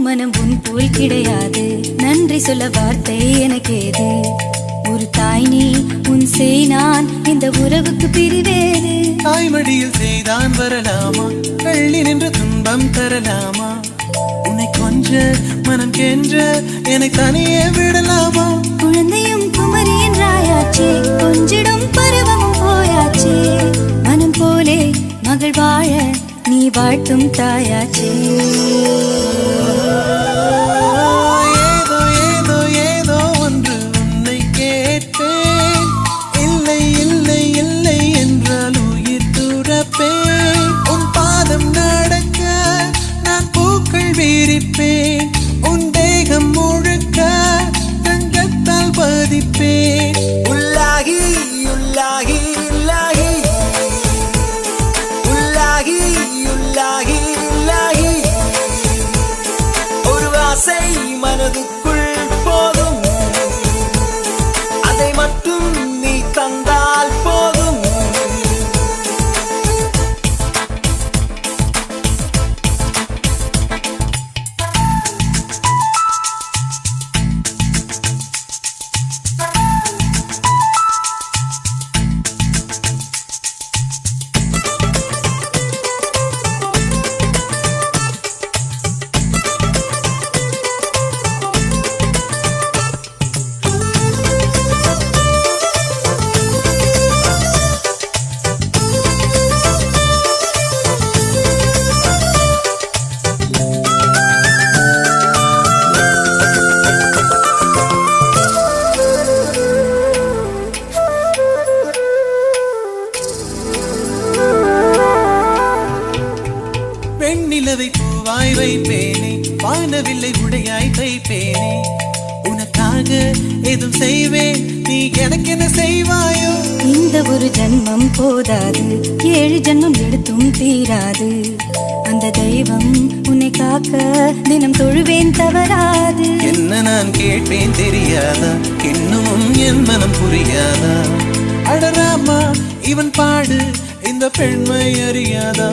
மனம் உன் போல் கிடையாது. நன்றி சொல்ல வார்த்தை எனக்கேது. ஒரு தாய் நீ, உன் செய் நான், இந்த உறவுக்கு பிரிவேது. தாய்மடியில் செய்தான் வரலாமா, கள்ளி நின்று துன்பம் தரலாமா? உன்னை கொஞ்ச மனம் கென்ற என்னை தனியே விடலாமா? குழந்தையும் குமரி என்றாயாச்சே, கொஞ்சிடும் பருவமும் போயாச்சே. மனம் போலே மகள் வாழ நீ வாழ்த்தும் தாயாச்சே. ஏதோ ஏதோ ஏதோ ஒன்று உன்னை கேட்பேன். இல்லை இல்லை இல்லை என்றால் உயிர் துறப்பேன். உன் பாதம் நடக்க நான் பூக்கள் வீரிப்பேன். உன் தேகம் முழுக்க தங்கத்தால் பதிப்பேன். உள்ளாகி உள்ளாகி உள்ளாகி உள்ளாகி உள்ளாகி உள்ளாகி ஒரு ஆசை மனதுக்குள் போதும், அதை மட்டும் நீ தந்தால் போதும். வெண்ணிலவை பூவாய் வைப்பேனே, வானவில்லை உடையாய் தைப்பேனே. உனக்காக ஏதும் செய்வேன், நீ எனக்கு என்ன செய்வாயோ? இந்த ஒரு ஜன்மம் போதாது, 7 ஜன்மம் எடுத்தும் தீராது. அந்த தெய்வம் உன்னை காக்க தினம் தொழுவேன் தவறாது. என்ன நான் கேட்பேன் தெரியாதா, இன்னும் என் மனம் புரியாதா? அடராமா இவன் பாடு இந்த பெண்மை அறியாதா?